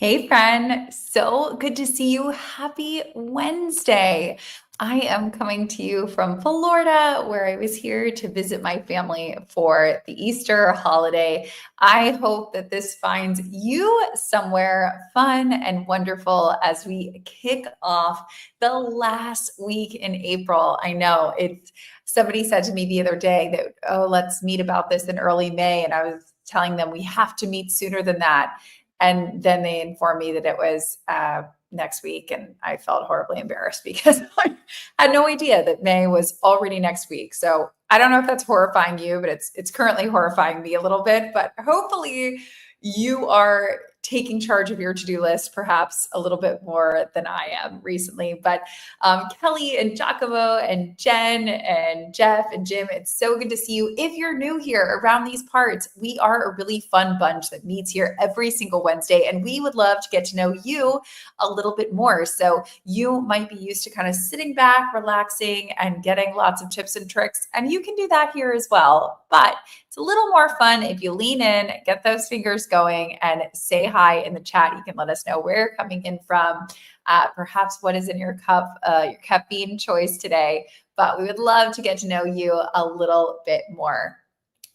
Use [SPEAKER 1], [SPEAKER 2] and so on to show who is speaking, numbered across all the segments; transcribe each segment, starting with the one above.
[SPEAKER 1] Hey, friend. So good to see you. Happy Wednesday. I am coming to you from Florida, where I was here to visit my family for the Easter holiday. I hope that this finds you somewhere fun and wonderful as we kick off the last week in April. I know somebody said to me the other day that, oh, let's meet about this in early May. And I was telling them we have to meet sooner than that. And then they informed me that it was next week. And I felt horribly embarrassed because I had no idea that May was already next week. So I don't know if that's horrifying you, but it's currently horrifying me a little bit. But hopefully you are taking charge of your to-do list perhaps a little bit more than I am recently. But Kelly and Giacomo and Jen and Jeff and Jim, it's so good to see you. If you're new here around these parts, we are a really fun bunch that meets here every single Wednesday, and we would love to get to know you a little bit more. So you might be used to kind of sitting back, relaxing, and getting lots of tips and tricks, and you can do that here as well. But it's a little more fun if you lean in, get those fingers going, and say hi in the chat. You can let us know where you're coming in from, perhaps what is in your caffeine choice today. But we would love to get to know you a little bit more.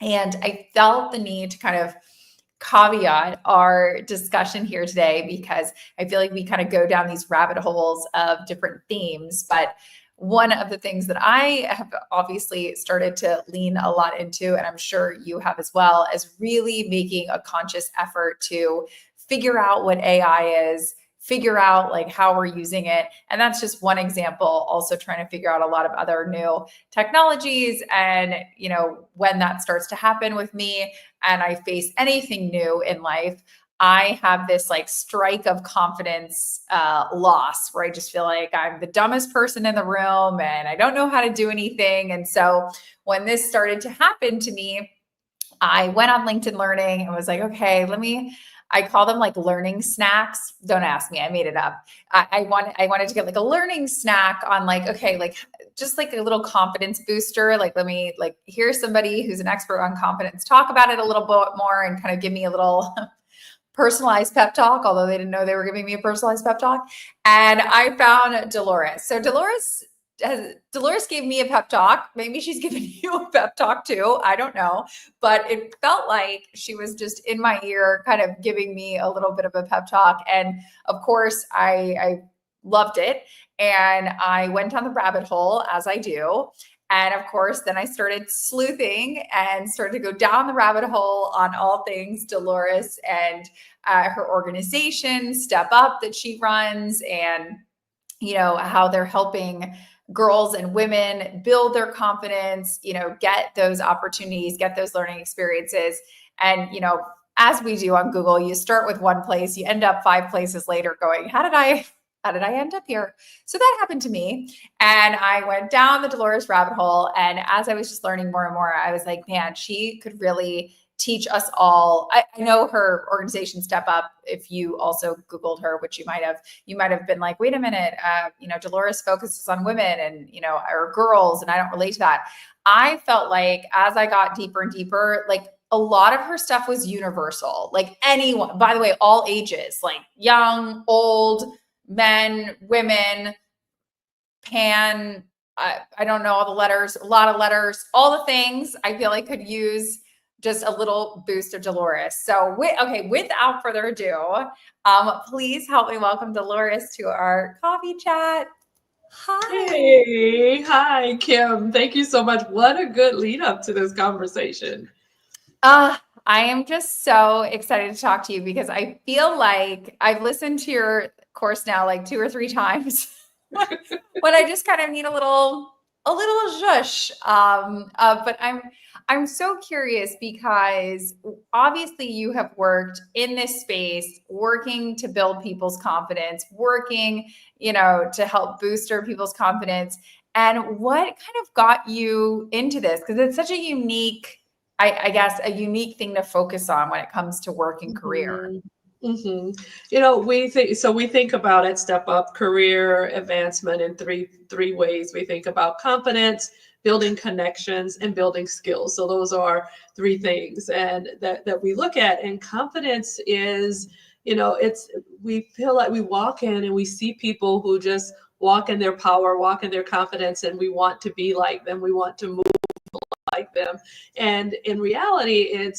[SPEAKER 1] And I felt the need to kind of caveat our discussion here today because I feel like we kind of go down these rabbit holes of different themes. But one of the things that I have obviously started to lean a lot into, and I'm sure you have as well, is really making a conscious effort to figure out what AI is, figure out like how we're using it. And that's just one example. Also trying to figure out a lot of other new technologies. And, when that starts to happen with me and I face anything new in life, I have this like strike of confidence loss where I just feel like I'm the dumbest person in the room and I don't know how to do anything. And so when this started to happen to me, I went on LinkedIn Learning and was like, okay, I call them like learning snacks. Don't ask me, I made it up. I wanted to get like a learning snack on like, okay, like just like a little confidence booster. Like, here's somebody who's an expert on confidence, talk about it a little bit more and kind of give me a little personalized pep talk, although they didn't know they were giving me a personalized pep talk. And I found Delores. So Delores gave me a pep talk. Maybe she's giving you a pep talk too. I don't know. But it felt like she was just in my ear, kind of giving me a little bit of a pep talk. And of course, I loved it. And I went down the rabbit hole, as I do. And of course, then I started sleuthing and started to go down the rabbit hole on all things Delores and her organization, Step Up, that she runs, and how they're helping girls and women build their confidence, get those opportunities, get those learning experiences. And, as we do on Google, you start with one place, you end up 5 places later going, how did I end up here? So that happened to me. And I went down the Delores rabbit hole. And as I was just learning more and more, I was like, man, she could really teach us all. I know her organization Step Up. If you also Googled her, which you might have been like, wait a minute, Delores focuses on women and, or girls, and I don't relate to that. I felt like as I got deeper and deeper, like a lot of her stuff was universal, like anyone, by the way, all ages, like young, old, men, women, I don't know all the letters, a lot of letters, all the things I feel like could use just a little boost of Delores. So without further ado, please help me welcome Delores to our coffee chat. Hi.
[SPEAKER 2] Hey, hi, Kim. Thank you so much. What a good lead up to this conversation.
[SPEAKER 1] I am just so excited to talk to you because I feel like I've listened to your course now like 2 or 3 times, but I just kind of need a little zhush. But I'm so curious because obviously you have worked in this space, working to build people's confidence, working, to help booster people's confidence. And what kind of got you into this? Because it's such a unique, I guess, a unique thing to focus on when it comes to work and career.
[SPEAKER 2] We think about it, Step Up, career advancement in three ways. We think about confidence, building connections, and building skills. So those are 3 things and that we look at. And confidence is, we feel like we walk in and we see people who just walk in their power, walk in their confidence, and we want to be like them. We want to move like them. And in reality,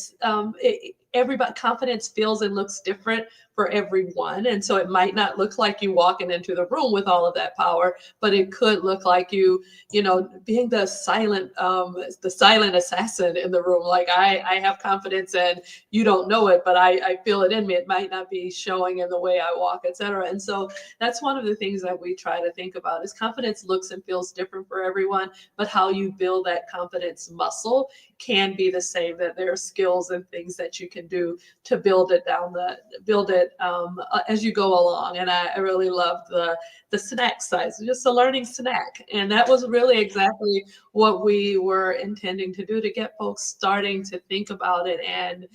[SPEAKER 2] everybody confidence feels and looks different for everyone. And so it might not look like you walking into the room with all of that power, but it could look like being the silent assassin in the room. Like I have confidence and you don't know it, but I feel it in me. It might not be showing in the way I walk, etc. And so that's one of the things that we try to think about is confidence looks and feels different for everyone, but how you build that confidence muscle can be the same, that there are skills and things that you can do to build it as you go along. And I really loved the snack size, just a learning snack. And that was really exactly what we were intending to do, to get folks starting to think about it and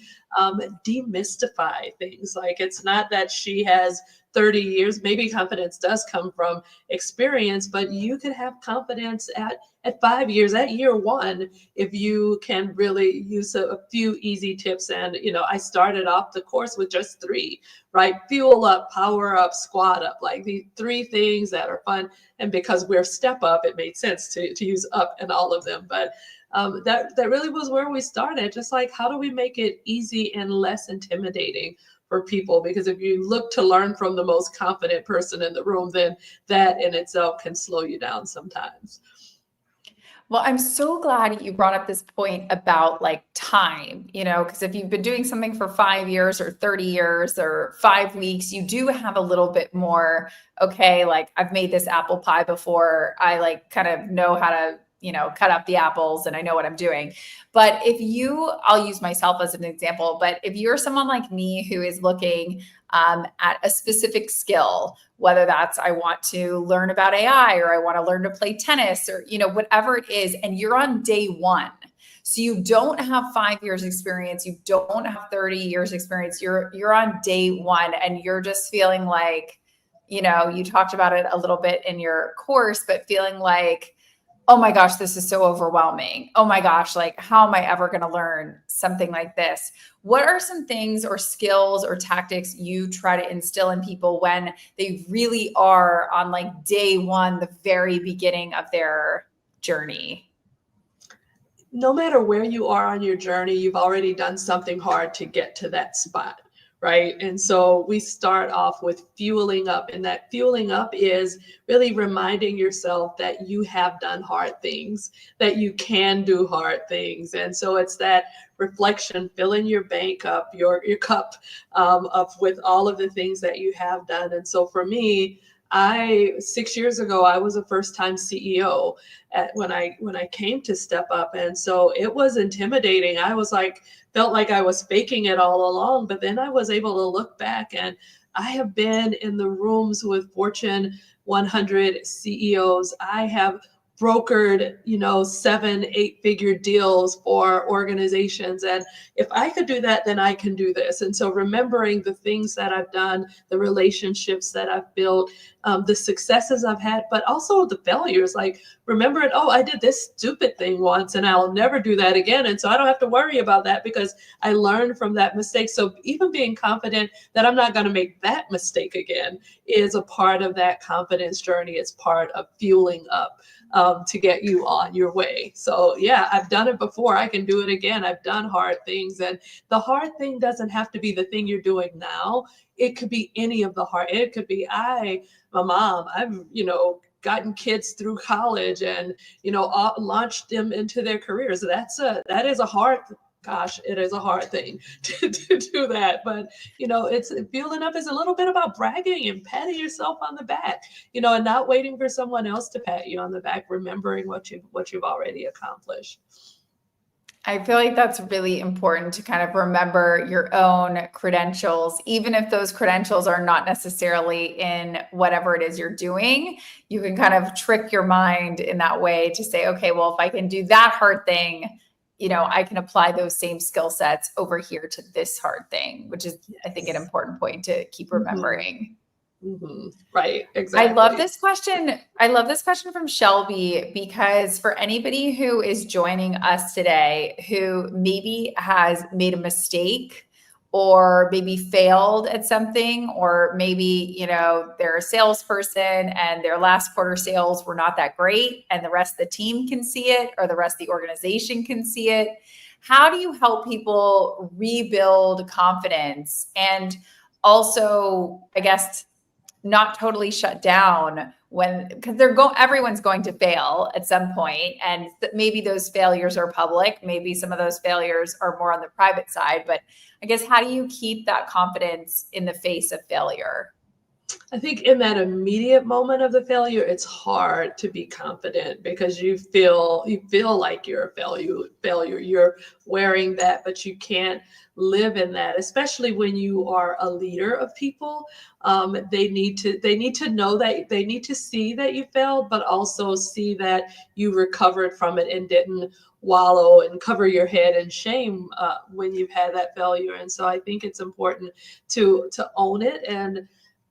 [SPEAKER 2] demystify things. Like, it's not that she has 30 years, maybe confidence does come from experience, but you could have confidence at 5 years, at year one, if you can really use a few easy tips. And, I started off the course with just 3, right? Fuel up, power up, squat up, like the 3 things that are fun. And because we're step up, it made sense to use up in all of them. But that really was where we started. Just like, how do we make it easy and less intimidating for people? Because if you look to learn from the most confident person in the room, then that in itself can slow you down sometimes.
[SPEAKER 1] Well, I'm so glad you brought up this point about like time, because if you've been doing something for 5 years or 30 years or 5 weeks, you do have a little bit more, okay, like I've made this apple pie before. I like kind of know how to, cut up the apples and I know what I'm doing. But I'll use myself as an example, but if you're someone like me who is looking at a specific skill, whether that's I want to learn about AI or I want to learn to play tennis or, whatever it is, and you're on day one. So you don't have 5 years experience. You don't have 30 years experience. You're on day one and you're just feeling like, you talked about it a little bit in your course, but feeling like, oh my gosh, this is so overwhelming. Oh my gosh, like how am I ever going to learn something like this? What are some things or skills or tactics you try to instill in people when they really are on like day one, the very beginning of their journey?
[SPEAKER 2] No matter where you are on your journey, you've already done something hard to get to that spot. Right. And so we start off with fueling up, and that fueling up is really reminding yourself that you have done hard things, that you can do hard things. And so it's that reflection, filling your bank up, your cup up with all of the things that you have done. And so for me, 6 years ago, I was a first-time CEO when I came to Step Up. And so it was intimidating. Felt like I was faking it all along, but then I was able to look back, and I have been in the rooms with Fortune 100 CEOs. I have brokered, 7-8-figure deals for organizations. And if I could do that, then I can do this. And so remembering the things that I've done, the relationships that I've built, the successes I've had, but also the failures, like remembering, oh, I did this stupid thing once and I'll never do that again. And so I don't have to worry about that because I learned from that mistake. So even being confident that I'm not going to make that mistake again is a part of that confidence journey. It's part of fueling up to get you on your way. So yeah, I've done it before. I can do it again. I've done hard things, and the hard thing doesn't have to be the thing you're doing now. It could be any of the hard. It could be my mom. I've gotten kids through college and launched them into their careers. That is a hard. Gosh, it is a hard thing to do that. But, it's fueling up is a little bit about bragging and patting yourself on the back, and not waiting for someone else to pat you on the back, remembering what you've already accomplished.
[SPEAKER 1] I feel like that's really important to kind of remember your own credentials, even if those credentials are not necessarily in whatever it is you're doing. You can kind of trick your mind in that way to say, okay, well, if I can do that hard thing, I can apply those same skill sets over here to this hard thing, which is, I think, an important point to keep remembering.
[SPEAKER 2] Mm-hmm. Right. Exactly.
[SPEAKER 1] I love this question. I love this question from Shelby, because for anybody who is joining us today, who maybe has made a mistake or maybe failed at something, or maybe, they're a salesperson and their last quarter sales were not that great and the rest of the team can see it, or the rest of the organization can see it. How do you help people rebuild confidence and also, I guess, not totally shut down because everyone's going to fail at some point, and maybe those failures are public, maybe some of those failures are more on the private side, but I guess, how do you keep that confidence in the face of failure?
[SPEAKER 2] I think in that immediate moment of the failure, it's hard to be confident because you feel like you're a failure. You're wearing that, but you can't live in that, especially when you are a leader of people. They need to know that, they need to see that you failed, but also see that you recovered from it and didn't wallow and cover your head in shame when you've had that failure. And so I think it's important to own it, and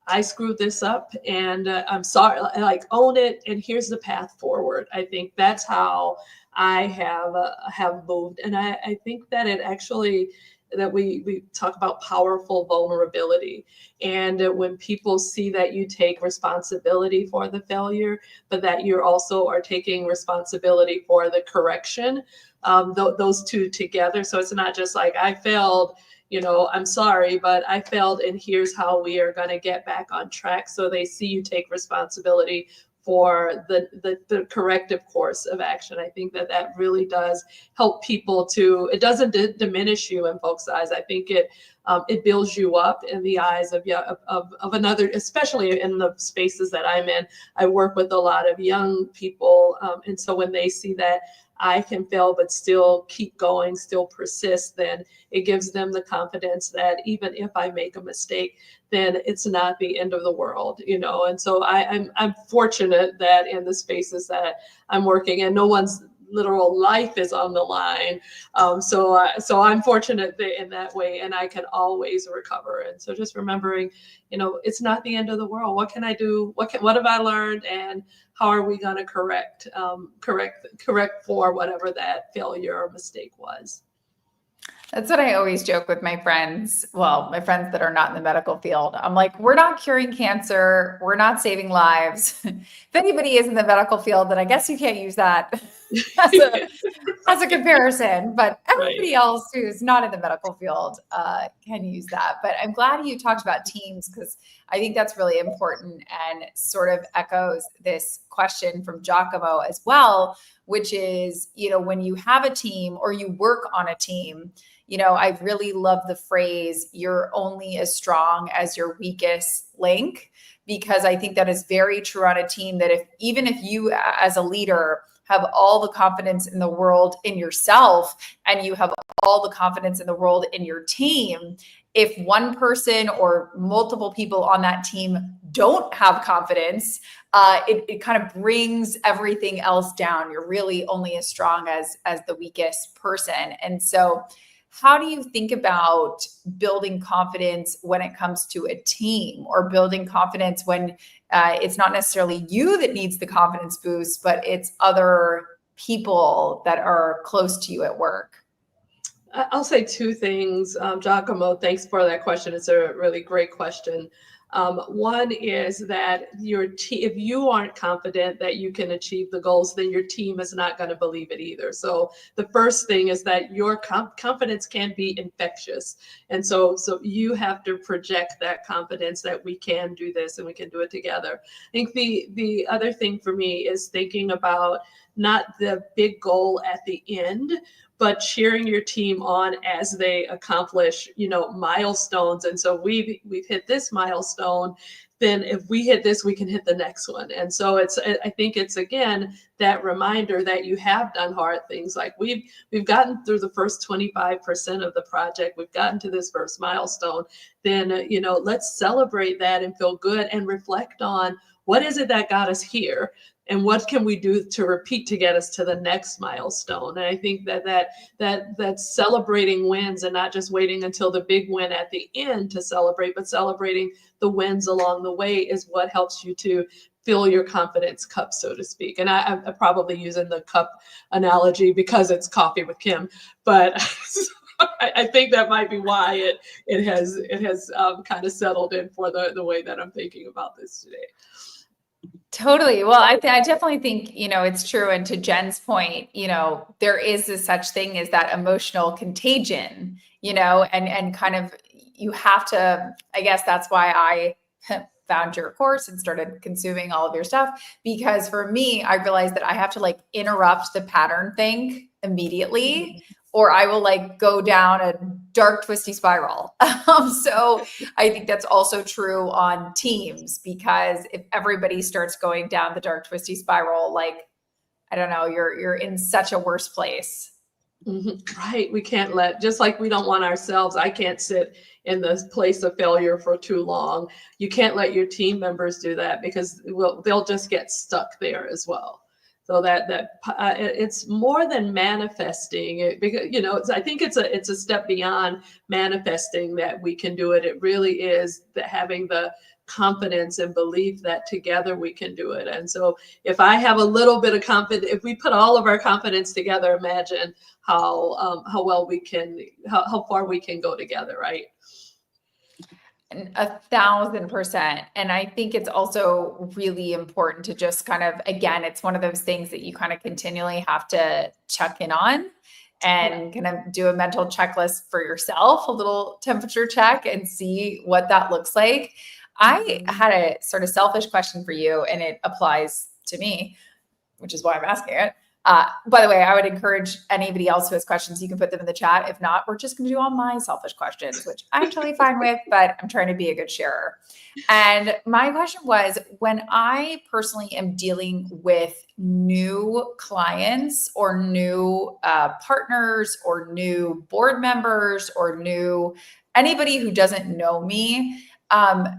[SPEAKER 2] I screwed this up and I'm sorry, like, own it. And here's the path forward. I think that's how I have moved. And I think that it actually, that we talk about powerful vulnerability. And when people see that you take responsibility for the failure, but that you also are taking responsibility for the correction, those two together. So it's not just like, I failed, I'm sorry, but I failed, and here's how we are going to get back on track. So they see you take responsibility for the corrective course of action. I think that really does help people to, it doesn't diminish you in folks' eyes. I think it builds you up in the eyes of another, especially in the spaces that I'm in. I work with a lot of young people. And so when they see that I can fail, but still keep going, still persist, then it gives them the confidence that even if I make a mistake, then it's not the end of the world, And so I'm fortunate that in the spaces that I'm working in, no one's literal life is on the line. So I'm fortunate in that way, and I can always recover. And so just remembering, it's not the end of the world. What can I do? What have I learned? And how are we going to correct for whatever that failure or mistake was?
[SPEAKER 1] That's what I always joke with my friends. Well, my friends that are not in the medical field. I'm like, we're not curing cancer. We're not saving lives. If anybody is in the medical field, then I guess you can't use that as a comparison. But everybody else who's not in the medical field can use that. But I'm glad you talked about teams, because I think that's really important and sort of echoes this question from Giacomo as well, which is, when you have a team or you work on a team, I really love the phrase, you're only as strong as your weakest link, because I think that is very true on a team, that even if you as a leader have all the confidence in the world in yourself and you have all the confidence in the world in your team, if one person or multiple people on that team don't have confidence, it kind of brings everything else down. You're really only as strong as the weakest person. And so how do you think about building confidence when it comes to a team, or building confidence when it's not necessarily you that needs the confidence boost, but it's other people that are close to you at work?
[SPEAKER 2] I'll say two things. Giacomo, thanks for that question. It's a really great question. One is that if you aren't confident that you can achieve the goals, then your team is not going to believe it either. So the first thing is that your confidence can be infectious. And so you have to project that confidence that we can do this and we can do it together. I think the other thing for me is thinking about not the big goal at the end, but cheering your team on as they accomplish, milestones. And so we've hit this milestone, then if we hit this, we can hit the next one. And so I think it's, again, that reminder that you have done hard things. Like we've gotten through the first 25% of the project. We've gotten to this first milestone. Then, let's celebrate that and feel good and reflect on what is it that got us here, and what can we do to repeat to get us to the next milestone. And I think that celebrating wins, and not just waiting until the big win at the end to celebrate, but celebrating the wins along the way, is what helps you to fill your confidence cup, so to speak. And I'm probably using the cup analogy because it's Coffee with Kim, but I think that might be why it has kind of settled in for the way that I'm thinking about this today.
[SPEAKER 1] Totally. Well, I definitely think, it's true. And to Jen's point, there is a such thing as that emotional contagion, and kind of you have to, I guess that's why I found your course and started consuming all of your stuff. Because for me, I realized that I have to like interrupt the pattern think immediately, or I will like go down a dark, twisty spiral. So I think that's also true on teams, because if everybody starts going down the dark, twisty spiral, like, I don't know, you're in such a worse place.
[SPEAKER 2] Right. We can't just like we don't want ourselves. I can't sit in this place of failure for too long. You can't let your team members do that, because they'll just get stuck there as well. So it's more than manifesting it, because I think it's a step beyond manifesting that we can do it. It really is having the confidence and belief that together we can do it. And so if I have a little bit of confidence, if we put all of our confidence together, imagine how well we can, how far we can go together, right?
[SPEAKER 1] 1,000%. And I think it's also really important to just kind of, again, it's one of those things that you kind of continually have to check in on and kind of do a mental checklist for yourself, a little temperature check, and see what that looks like. I had a sort of selfish question for you, and it applies to me, which is why I'm asking it. By the way, I would encourage anybody else who has questions, you can put them in the chat. If not, we're just going to do all my selfish questions, which I'm totally fine with, but I'm trying to be a good sharer. And my question was, when I personally am dealing with new clients or new partners or new board members or new anybody who doesn't know me,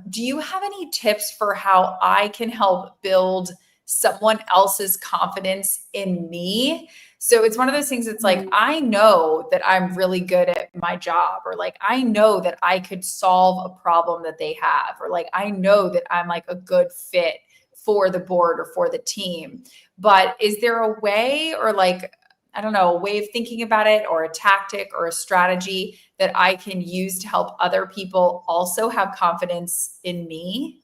[SPEAKER 1] do you have any tips for how I can help build someone else's confidence in me? So it's one of those things. It's like, I know that I'm really good at my job, or like, I know that I could solve a problem that they have, or like, I know that I'm like a good fit for the board or for the team. But is there a way, or like, I don't know, a way of thinking about it, or a tactic or a strategy that I can use to help other people also have confidence in me?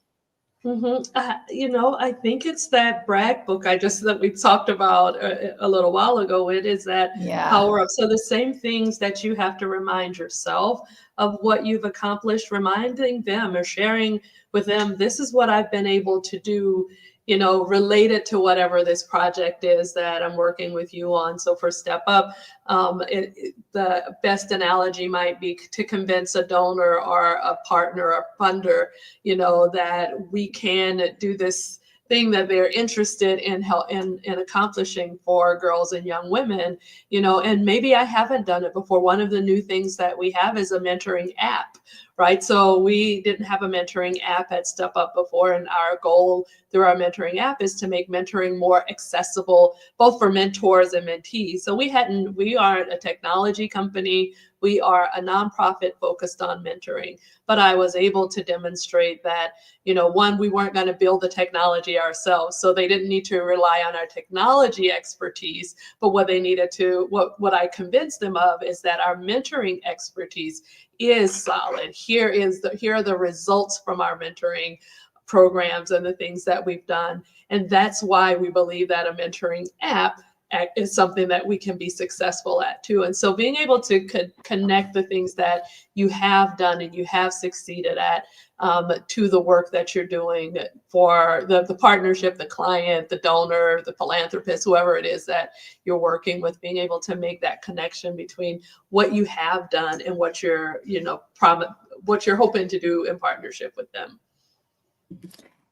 [SPEAKER 2] I think it's that brag book that we talked about a little while ago. It is that power up. So the same things that you have to remind yourself of what you've accomplished, reminding them or sharing with them, this is what I've been able to do, related to whatever this project is that I'm working with you on. So for Step Up, the best analogy might be to convince a donor or a partner or funder, that we can do this thing that they're interested in accomplishing for girls and young women, and maybe I haven't done it before. One of the new things that we have is a mentoring app, right? So we didn't have a mentoring app at Step Up before, and our goal through our mentoring app is to make mentoring more accessible, both for mentors and mentees. So we aren't a technology company. We are a nonprofit focused on mentoring, but I was able to demonstrate that, one, we weren't going to build the technology ourselves. So they didn't need to rely on our technology expertise, but what I convinced them of is that our mentoring expertise is solid. Here are the results from our mentoring programs and the things that we've done. And that's why we believe that a mentoring app is something that we can be successful at too. And so being able to connect the things that you have done and you have succeeded at to the work that you're doing for the partnership, the client, the donor, the philanthropist, whoever it is that you're working with, being able to make that connection between what you have done and what you're hoping to do in partnership with them.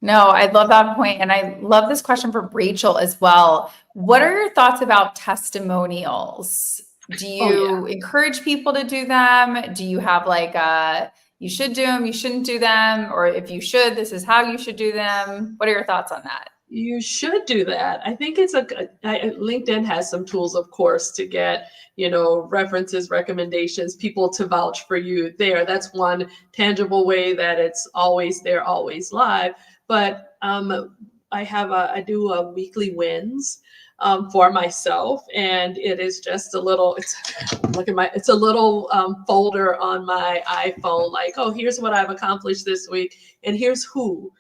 [SPEAKER 1] No, I love that point. And I love this question from Rachel as well. What are your thoughts about testimonials? Do you encourage people to do them? Do you have like you should do them, you shouldn't do them? Or if you should, this is how you should do them. What are your thoughts on that?
[SPEAKER 2] You should do that. I think LinkedIn has some tools, of course, to get, references, recommendations, people to vouch for you there. That's one tangible way that it's always there, always live. But I do a weekly wins for myself. And it is just a little, it's a little folder on my iPhone, like, oh, here's what I've accomplished this week, and here's who,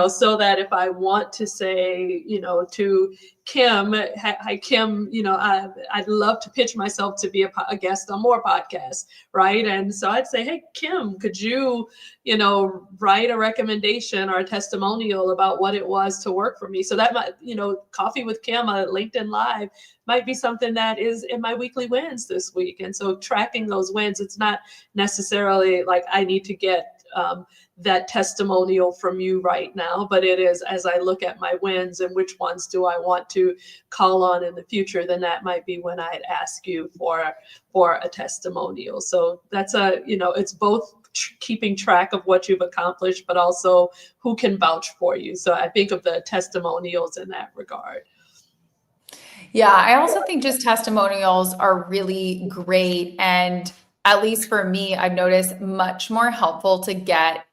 [SPEAKER 2] so that if I want to say, to Kim, hi Kim, I'd love to pitch myself to be a guest on more podcasts, right? And so I'd say, hey, Kim, could you, write a recommendation or a testimonial about what it was to work for me? So that might, Coffee with Kim, a LinkedIn Live, might be something that is in my weekly wins this week. And so tracking those wins, it's not necessarily like I need to get that testimonial from you right now, but it is, as I look at my wins and which ones do I want to call on in the future, then that might be when I'd ask you for a testimonial. So that's it's both keeping track of what you've accomplished, but also who can vouch for you. So I think of the testimonials in that regard.
[SPEAKER 1] Yeah, I also think just testimonials are really great. And at least for me, I've noticed much more helpful to get,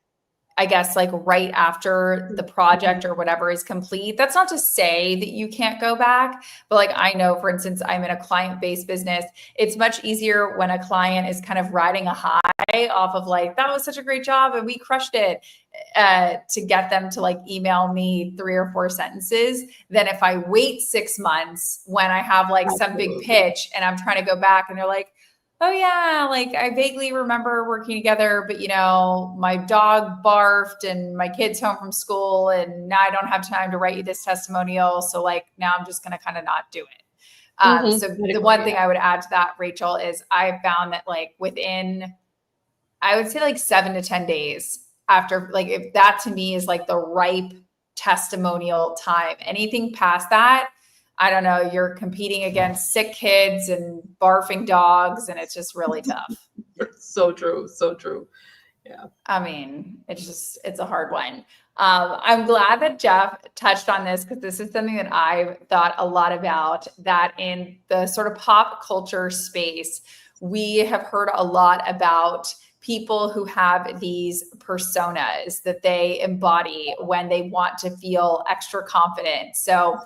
[SPEAKER 1] I guess, like right after the project or whatever is complete. That's not to say that you can't go back, but like I know, for instance, I'm in a client-based business. It's much easier when a client is kind of riding a high off of like, that was such a great job and we crushed it, to get them to like email me 3 or 4 sentences than if I wait 6 months when I have like some big pitch and I'm trying to go back and they're like, oh yeah, like I vaguely remember working together, but my dog barfed and my kid's home from school and now I don't have time to write you this testimonial. So like now I'm just going to kind of not do it. So the one thing I would add to that, Rachel, is I found that like within, I would say like 7 to 10 days after, like if that to me is like the ripe testimonial time, anything past that, I don't know, you're competing against sick kids and barfing dogs, and it's just really tough.
[SPEAKER 2] So true. So true. Yeah.
[SPEAKER 1] I mean, it's a hard one. I'm glad that Jeff touched on this because this is something that I've thought a lot about, that in the sort of pop culture space, we have heard a lot about people who have these personas that they embody when they want to feel extra confident. So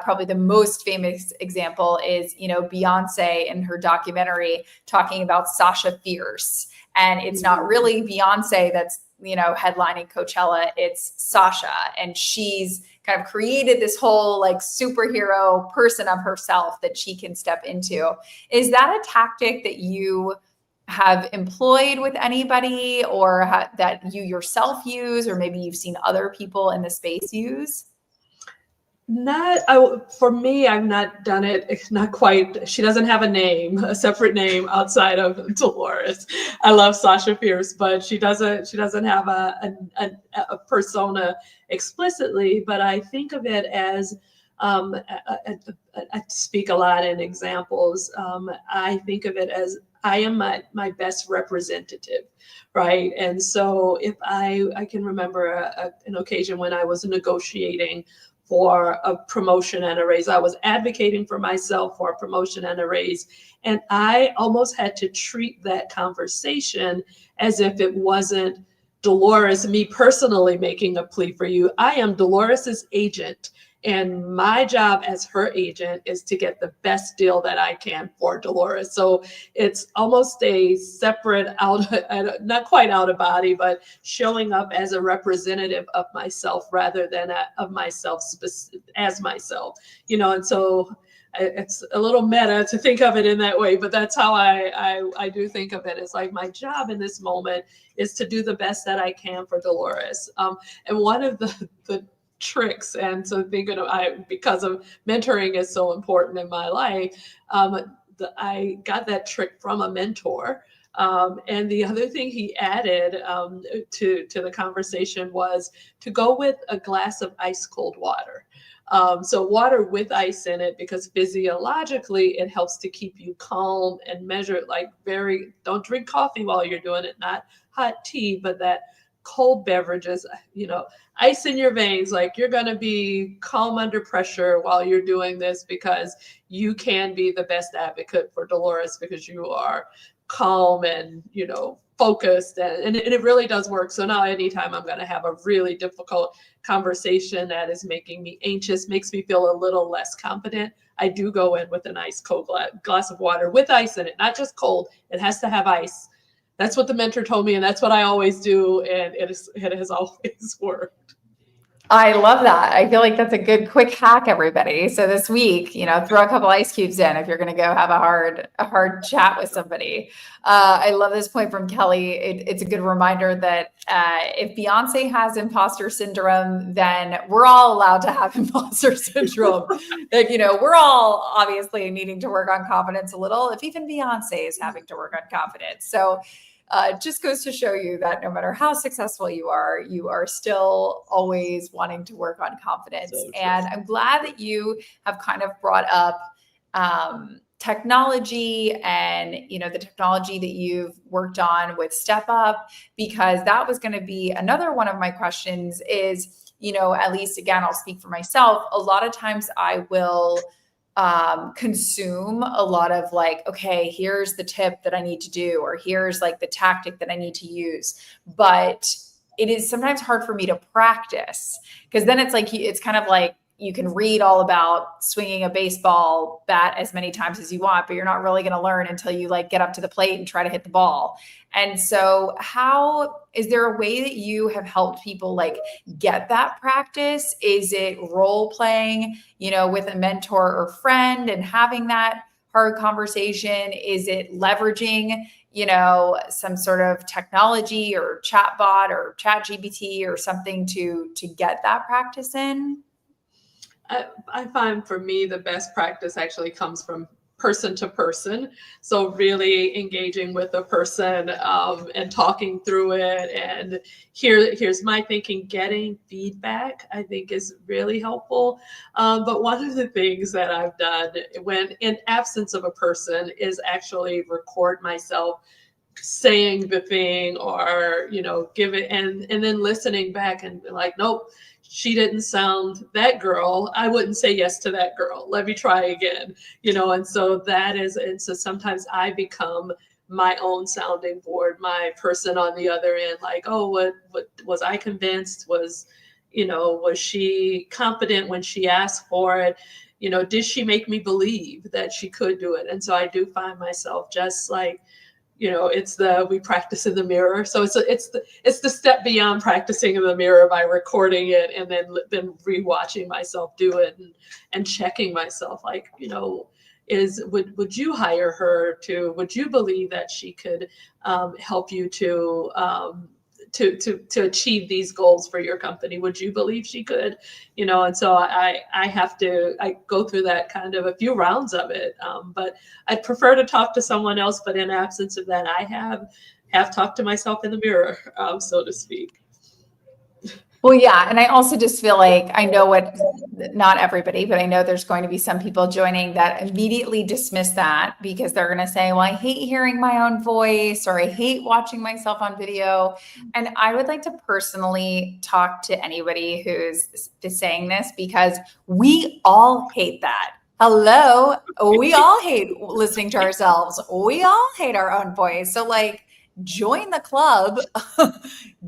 [SPEAKER 1] probably the most famous example is, Beyonce in her documentary talking about Sasha Fierce. And it's not really Beyonce that's, headlining Coachella, it's Sasha. And she's kind of created this whole like superhero person of herself that she can step into. Is that a tactic that you have employed with anybody, or that you yourself use, or maybe you've seen other people in the space use?
[SPEAKER 2] For me, I've not done it. It's not quite. She doesn't have a separate name outside of Delores. I love Sasha Fierce, but she doesn't have a persona explicitly. But I think of it as, I speak a lot in examples. I think of it as I am my best representative, right? And so if I can remember an occasion when I was negotiating for a promotion and a raise. I was advocating for myself for a promotion and a raise. And I almost had to treat that conversation as if it wasn't Delores, me personally making a plea for you. I am Dolores's agent. And my job as her agent is to get the best deal that I can for Delores. So it's almost a separate not quite out of body, but showing up as a representative of myself rather than of myself as myself, and so it's a little meta to think of it in that way, but that's how I do think of it. It's like my job in this moment is to do the best that I can for Delores. And one of the tricks, and so thinking of because of mentoring is so important in my life, I got that trick from a mentor. And the other thing he added to the conversation was to go with a glass of ice cold water. So water with ice in it, because physiologically it helps to keep you calm and measured. Like don't drink coffee while you're doing it, not hot tea, but that cold beverages, ice in your veins, like you're going to be calm under pressure while you're doing this, because you can be the best advocate for Delores because you are calm and, focused, and it really does work. So now anytime I'm going to have a really difficult conversation that is making me anxious, makes me feel a little less confident, I do go in with a nice cold glass of water with ice in it, not just cold. It has to have ice. That's what the mentor told me, and that's what I always do, and it has always worked.
[SPEAKER 1] I love that. I feel like that's a good quick hack, everybody. So this week, throw a couple ice cubes in if you're going to go have a hard chat with somebody. I love this point from Kelly. It's a good reminder that if Beyonce has imposter syndrome, then we're all allowed to have imposter syndrome. Like, we're all obviously needing to work on confidence a little, if even Beyonce is having to work on confidence. So just goes to show you that no matter how successful you are still always wanting to work on confidence. So and I'm glad that you have kind of brought up technology and, the technology that you've worked on with Step Up, because that was going to be another one of my questions is, at least again, I'll speak for myself. A lot of times I will consume a lot of like, okay, here's the tip that I need to do, or here's like the tactic that I need to use. But it is sometimes hard for me to practice, because then it's like, it's kind of like you can read all about swinging a baseball bat as many times as you want, but you're not really going to learn until you like get up to the plate and try to hit the ball. And so is there a way that you have helped people like get that practice? Is it role playing, with a mentor or friend and having that hard conversation? Is it leveraging, some sort of technology or chatbot or chat GPT or something to get that practice in?
[SPEAKER 2] I find for me, the best practice actually comes from person to person. So really engaging with a person and talking through it. And here's my thinking, getting feedback, I think is really helpful. But one of the things that I've done when in absence of a person is actually record myself saying the thing, or give it and then listening back and be like, nope, she didn't sound that girl. I wouldn't say yes to that girl. Let me try again. And so and so sometimes I become my own sounding board, my person on the other end, like, oh, what was I convinced? Was she confident when she asked for it? Did she make me believe that she could do it? And so I do find myself just like, we practice in the mirror. So it's the step beyond practicing in the mirror by recording it and then rewatching myself do it and checking myself, like, would you hire her would you believe that she could help you to achieve these goals for your company? Would you believe she could? And so I go through that kind of a few rounds of it. But I'd prefer to talk to someone else. But in absence of that, I have talked to myself in the mirror, so to speak.
[SPEAKER 1] Well, yeah. And I also just feel like I know not everybody, but I know there's going to be some people joining that immediately dismiss that because they're going to say, well, I hate hearing my own voice, or I hate watching myself on video. And I would like to personally talk to anybody who's saying this, because we all hate that. Hello. We all hate listening to ourselves. We all hate our own voice. So like, join the club,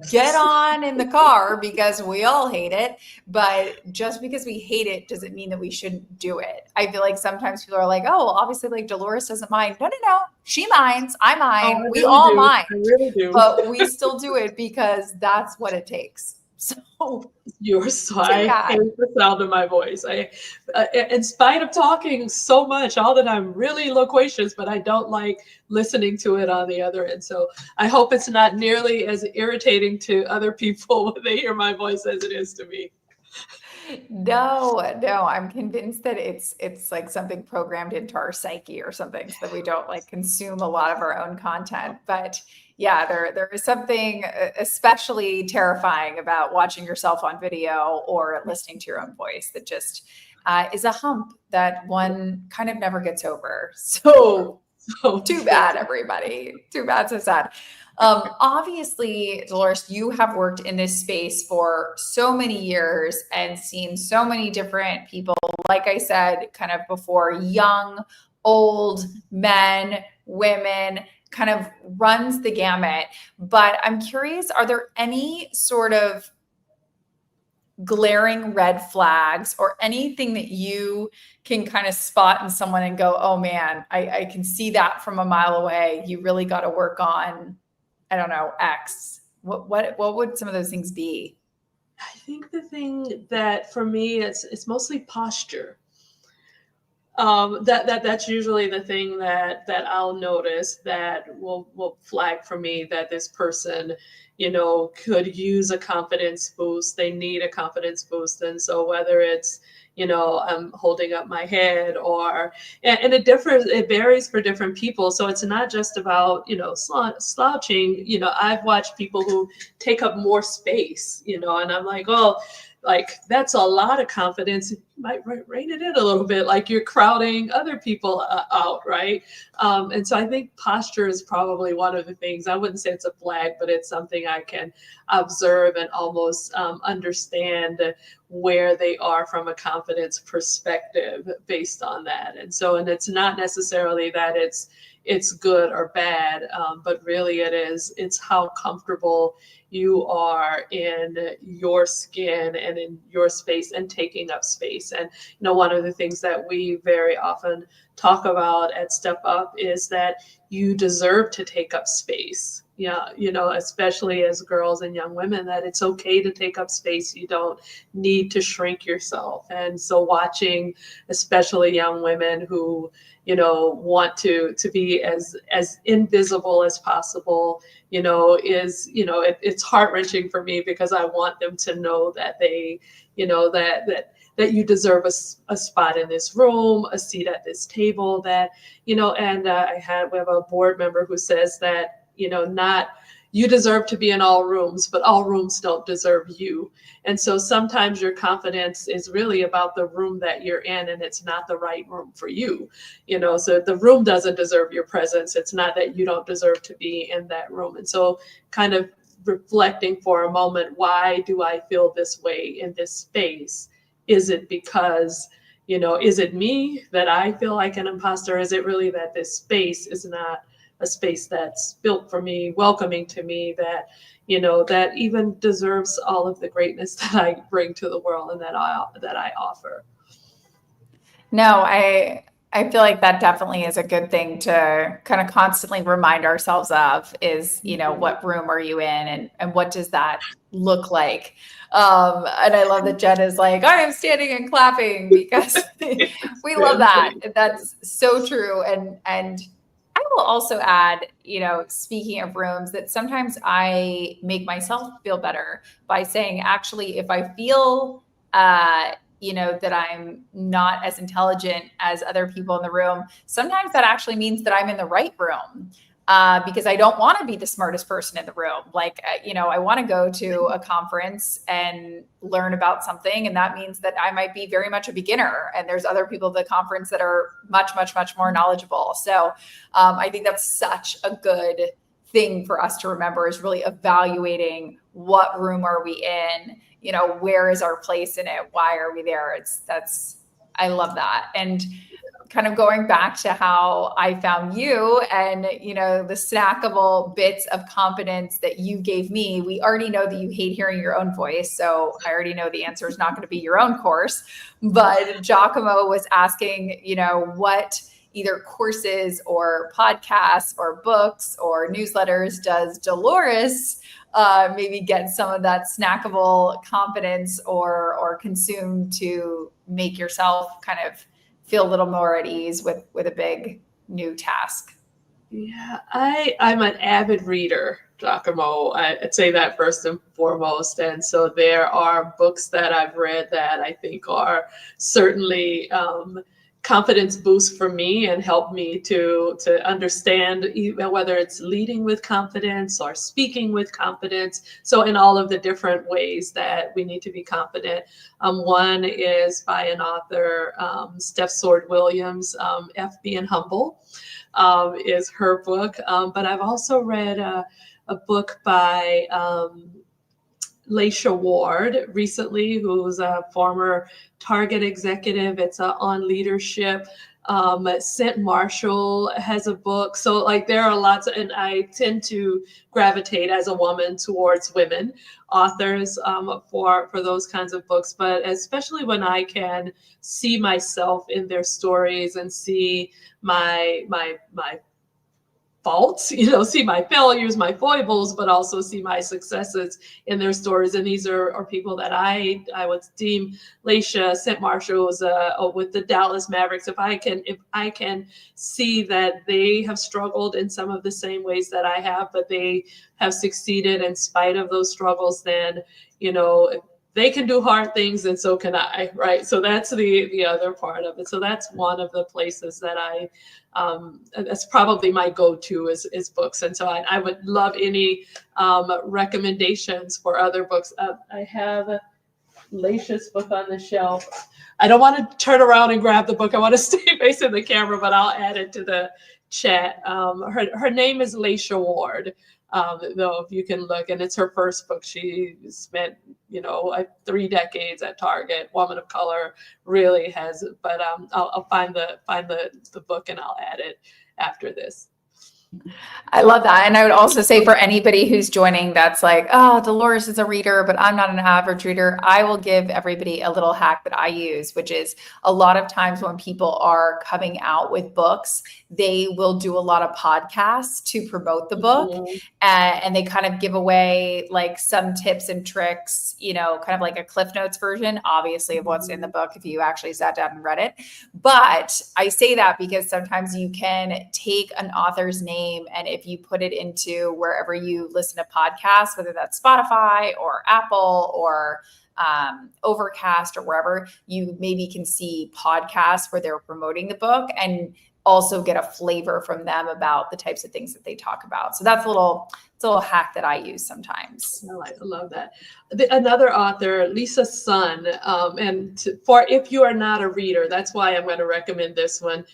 [SPEAKER 1] get on in the car, because we all hate it. But just because we hate it doesn't mean that we shouldn't do it. I feel like sometimes people are like, oh, well, obviously like Delores doesn't mind. No. She minds. I mind. We all mind.
[SPEAKER 2] I really do.
[SPEAKER 1] But we still do it because that's what it takes. So
[SPEAKER 2] you're so I hate the sound of my voice. In spite of talking so much, all that I'm really loquacious, but I don't like listening to it on the other end. So I hope it's not nearly as irritating to other people when they hear my voice as it is to me.
[SPEAKER 1] No, I'm convinced that it's like something programmed into our psyche or something, so that we don't like consume a lot of our own content. But yeah, there is something especially terrifying about watching yourself on video or listening to your own voice that just is a hump that one kind of never gets over. So too bad, everybody. Too bad, so sad. Obviously, Delores, you have worked in this space for so many years and seen so many different people, like I said, kind of before, young, old, men, women, kind of runs the gamut. But I'm curious, are there any sort of glaring red flags or anything that you can kind of spot in someone and go, oh man, I can see that from a mile away. You really got to work on, I don't know, X. What would some of those things be?
[SPEAKER 2] I think the thing that for me, it's mostly posture. That's usually the thing that I'll notice that will flag for me that this person, could use a confidence boost. They need a confidence boost, and so whether it's I'm holding up my head, or and it varies for different people. So it's not just about slouching. I've watched people who take up more space. And I'm like, oh, like that's a lot of confidence. You might rein it in a little bit, like you're crowding other people out, right? And so I think posture is probably one of the things. I wouldn't say it's a flag, but it's something I can observe and almost understand where they are from a confidence perspective based on that. And it's not necessarily that it's good or bad, but really it's how comfortable you are in your skin and in your space and taking up space. And one of the things that we very often talk about at Step Up is that you deserve to take up space. Yeah, especially as girls and young women, that it's okay to take up space. You don't need to shrink yourself. And so watching especially young women who want to be as invisible as possible, it's heart-wrenching for me, because I want them to know that they, that you deserve a spot in this room, a seat at this table, that, and we have a board member who says that, not you deserve to be in all rooms, but all rooms don't deserve you. And so sometimes your confidence is really about the room that you're in, and it's not the right room for you. So the room doesn't deserve your presence. It's not that you don't deserve to be in that room. And so kind of reflecting for a moment, why do I feel this way in this space? Is it because, is it me that I feel like an imposter? Is it really that this space is not a space that's built for me, welcoming to me, that, that even deserves all of the greatness that I bring to the world and that I offer?
[SPEAKER 1] No, I feel like that definitely is a good thing to kind of constantly remind ourselves of is, what room are you in, and what does that look like? And I love that Jen is like, I am standing and clapping, because we love that. That's so true. And I will also add, speaking of rooms, that sometimes I make myself feel better by saying, actually, if I feel, that I'm not as intelligent as other people in the room, sometimes that actually means that I'm in the right room. Because I don't want to be the smartest person in the room. Like, I want to go to a conference and learn about something. And that means that I might be very much a beginner. And there's other people at the conference that are much, much, much more knowledgeable. So I think that's such a good thing for us to remember, is really evaluating what room are we in, where is our place in it? Why are we there? I love that. And kind of going back to how I found you and, the snackable bits of confidence that you gave me, we already know that you hate hearing your own voice. So I already know the answer is not going to be your own course. But Giacomo was asking, what either courses or podcasts or books or newsletters does Delores maybe get some of that snackable confidence or consume to make yourself kind of feel a little more at ease with a big new task?
[SPEAKER 2] Yeah, I'm an avid reader, Giacomo. I'd say that first and foremost. And so there are books that I've read that I think are certainly confidence boost for me and help me to understand, even whether it's leading with confidence or speaking with confidence. So in all of the different ways that we need to be confident. One is by an author, Steph Sword Williams, F Being Humble, is her book. But I've also read a book by Laisha Ward recently, who's a former Target executive. It's on leadership. St. Marshall has a book. So like there are lots, and I tend to gravitate as a woman towards women authors for those kinds of books. But especially when I can see myself in their stories and see my faults, see my failures, my foibles, but also see my successes in their stories. And these are people that I would deem. Laisha St. Marshall was with the Dallas Mavericks. If I can see that they have struggled in some of the same ways that I have, but they have succeeded in spite of those struggles, then, they can do hard things and so can I, right? So that's the other part of it. So that's one of the places that that's probably my go-to is books. And so I would love any recommendations for other books. I have Laisha's book on the shelf. I don't want to turn around and grab the book. I want to stay facing the camera, but I'll add it to the chat. Her name is Laisha Ward. Though if you can look, and it's her first book. She spent 3 decades at Target, woman of color, really has. But I'll find the book and I'll add it after this.
[SPEAKER 1] I love that. And I would also say for anybody who's joining that's like, oh, Delores is a reader, but I'm not an average reader. I will give everybody a little hack that I use, which is a lot of times when people are coming out with books, they will do a lot of podcasts to promote the book.
[SPEAKER 2] Mm-hmm.
[SPEAKER 1] And they kind of give away like some tips and tricks, kind of like a Cliff Notes version, obviously, of what's in the book if you actually sat down and read it. But I say that because sometimes you can take an author's name, and if you put it into wherever you listen to podcasts, whether that's Spotify or Apple or Overcast or wherever, you maybe can see podcasts where they're promoting the book and also get a flavor from them about the types of things that they talk about. So that's a little hack that I use sometimes.
[SPEAKER 2] I love that. Another author, Lisa Sun, for if you are not a reader, that's why I'm going to recommend this one.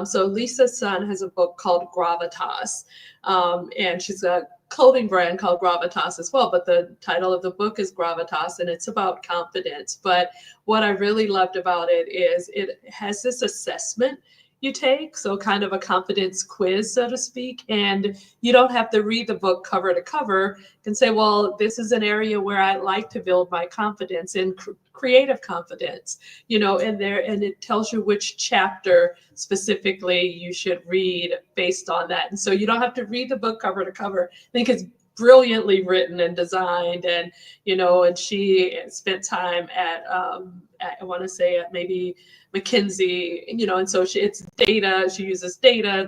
[SPEAKER 2] So Lisa Sun has a book called Gravitas, and she's a clothing brand called Gravitas as well, but the title of the book is Gravitas, and it's about confidence. But what I really loved about it is it has this assessment you take, so kind of a confidence quiz, so to speak, and you don't have to read the book cover to cover. You can say, well, this is an area where I like to build my confidence and creative confidence, and it tells you which chapter specifically you should read based on that. And so you don't have to read the book cover to cover. I think it's brilliantly written and designed, and and she spent time at I want to say at maybe McKinsey, and so it's data. She uses data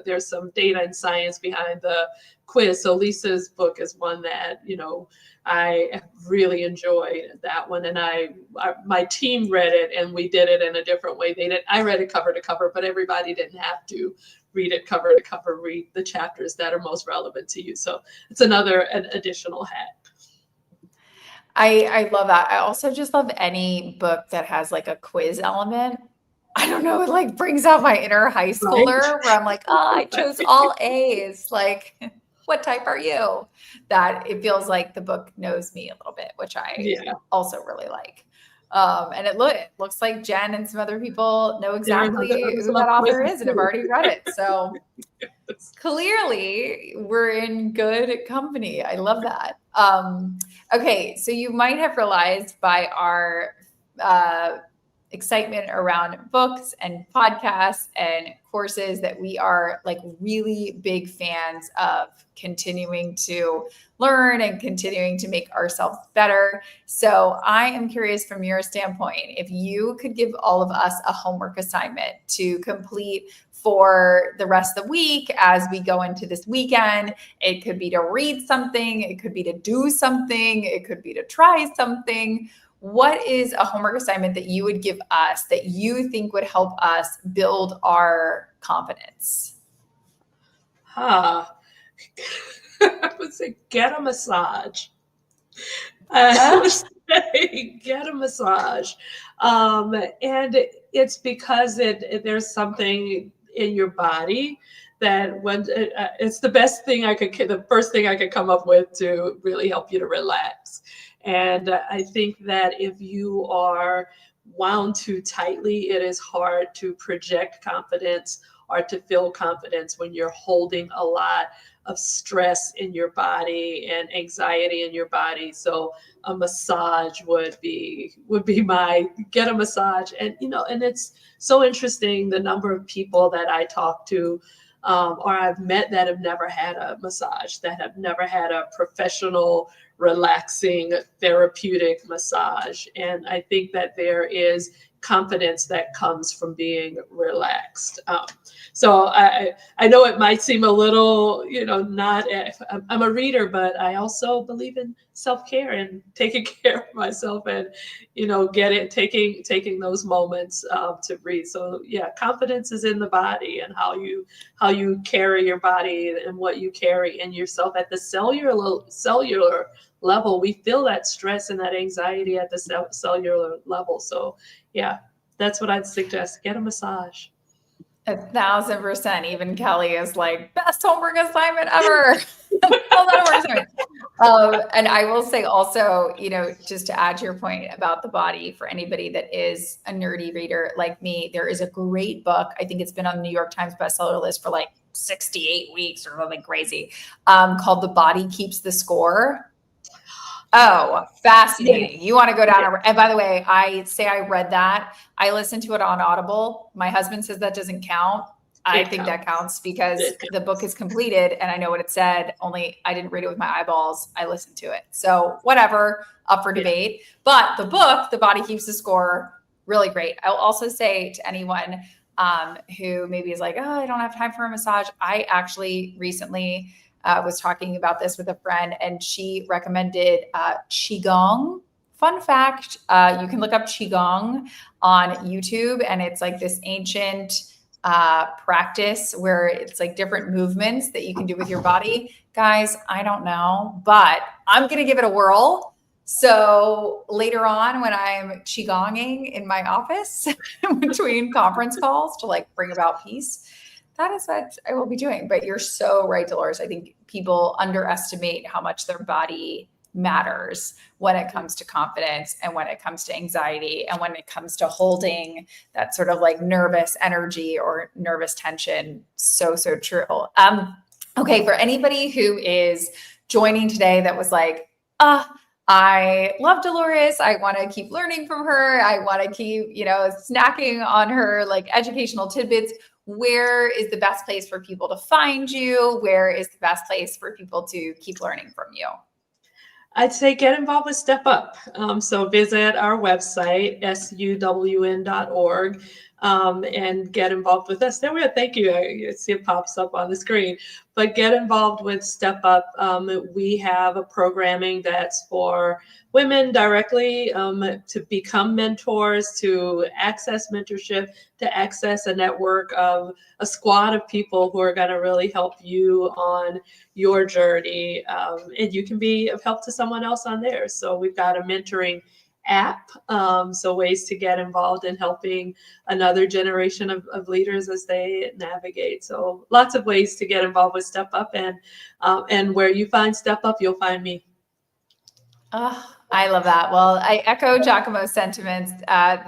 [SPEAKER 2] there's some data and science behind the quiz. So Lisa's book is one that I really enjoyed that one, and my team read it, and we did it in a different way. I read it cover to cover, but everybody didn't have to read it cover to cover. Read the chapters that are most relevant to you. So it's an additional hack.
[SPEAKER 1] I love that. I also just love any book that has like a quiz element. I don't know, it like brings out my inner high schooler where I'm like, oh, I chose all A's. Like, what type are you? That it feels like the book knows me a little bit, which I also really like. And it looks like Jen and some other people know exactly who that author is and have already read it. So clearly we're in good company. I love that. Okay, so you might have realized by our excitement around books and podcasts and courses that we are like really big fans of continuing to learn and continuing to make ourselves better. So I am curious from your standpoint, if you could give all of us a homework assignment to complete for the rest of the week as we go into this weekend. It could be to read something, it could be to do something, it could be to try something. What is a homework assignment that you would give us that you think would help us build our confidence?
[SPEAKER 2] I would say get a massage. I would say get a massage. And it's because there's something in your body that when it's the first thing I could come up with to really help you to relax. And I think that if you are wound too tightly, it is hard to project confidence or to feel confidence when you're holding a lot of stress in your body and anxiety in your body. So a massage would be my get a massage. And and it's so interesting the number of people that I talk to or I've met that have never had a massage, that have never had a professional, relaxing, therapeutic massage. And I think that there is confidence that comes from being relaxed. So I know it might seem a little, not, I'm a reader, but I also believe in self-care and taking care of myself and, taking those moments to breathe. So yeah, confidence is in the body and how you carry your body and what you carry in yourself at the cellular level. We feel that stress and that anxiety at the cellular level. So yeah, that's what I'd suggest. Get a massage.
[SPEAKER 1] 1,000%. Even Kelly is like, best homework assignment ever. Well, that homework assignment. And I will say also, just to add to your point about the body, for anybody that is a nerdy reader like me, there is a great book. I think it's been on the New York Times bestseller list for like 68 weeks or something crazy, called The Body Keeps the Score. Oh, fascinating. You want to go down. And by the way, I read that. I listened to it on Audible. My husband says that doesn't count. I think that counts because the book is completed and I know what it said, only I didn't read it with my eyeballs. I listened to it. So whatever, up for debate. But the book, The Body Keeps the Score, really great. I'll also say to anyone who maybe is like, oh, I don't have time for a massage. I actually recently was talking about this with a friend and she recommended Qigong. Fun fact, you can look up Qigong on YouTube and it's like this ancient practice where it's like different movements that you can do with your body. Guys, I don't know, but I'm going to give it a whirl. So later on when I'm Qigonging in my office between conference calls to like bring about peace, that is what I will be doing. But you're so right, Delores. I think people underestimate how much their body matters when it comes to confidence and when it comes to anxiety and when it comes to holding that sort of like nervous energy or nervous tension. So, so true. Okay. For anybody who is joining today that was like, I love Delores. I want to keep learning from her. I want to keep, snacking on her like educational tidbits. Where is the best place for people to find you? Where is the best place for people to keep learning from you?
[SPEAKER 2] I'd say get involved with Step Up. So visit our website, suwn.org, and get involved with us. There we go. Thank you. I see it pops up on the screen. But get involved with Step Up. We have a programming that's for women directly to become mentors, to access mentorship, to access a network of a squad of people who are going to really help you on your journey. And you can be of help to someone else on there. So we've got a mentoring app. So ways to get involved in helping another generation of leaders as they navigate. So lots of ways to get involved with Step Up, and where you find Step Up, you'll find me.
[SPEAKER 1] Oh, I love that. Well, I echo Giacomo's sentiments.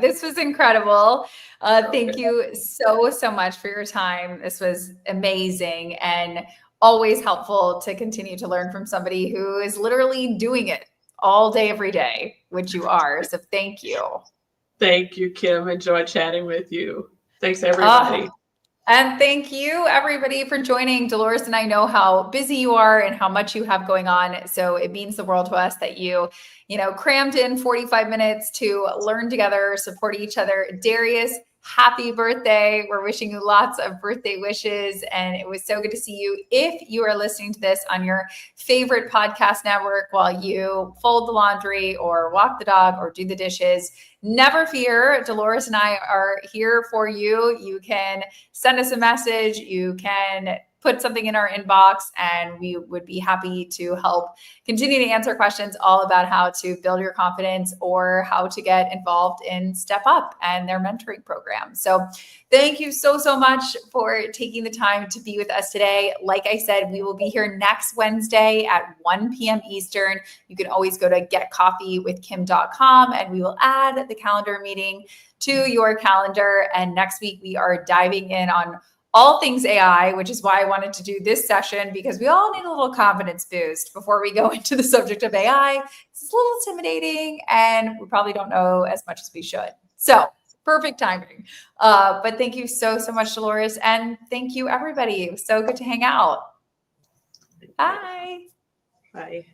[SPEAKER 1] This was incredible. Thank you so much for your time. This was amazing and always helpful to continue to learn from somebody who is literally doing it all day, every day, which you are. So thank you.
[SPEAKER 2] Thank you, Kim. Enjoy chatting with you. Thanks, everybody.
[SPEAKER 1] And thank you, everybody, for joining. Delores and I know how busy you are and how much you have going on. So it means the world to us that you crammed in 45 minutes to learn together, support each other. Darius, happy birthday. We're wishing you lots of birthday wishes. And it was so good to see you. If you are listening to this on your favorite podcast network while you fold the laundry or walk the dog or do the dishes, never fear. Delores and I are here for you. You can send us a message. You can put something in our inbox, and we would be happy to help continue to answer questions all about how to build your confidence or how to get involved in Step Up and their mentoring program. So thank you so, so much for taking the time to be with us today. Like I said, we will be here next Wednesday at 1 p.m. Eastern. You can always go to getcoffeewithkim.com and we will add the calendar meeting to your calendar. And next week, we are diving in on all things AI, which is why I wanted to do this session, because we all need a little confidence boost before we go into the subject of AI. It's a little intimidating and we probably don't know as much as we should. So perfect timing. But thank you so, so much, Delores. And thank you, everybody. So good to hang out. Bye.
[SPEAKER 2] Bye.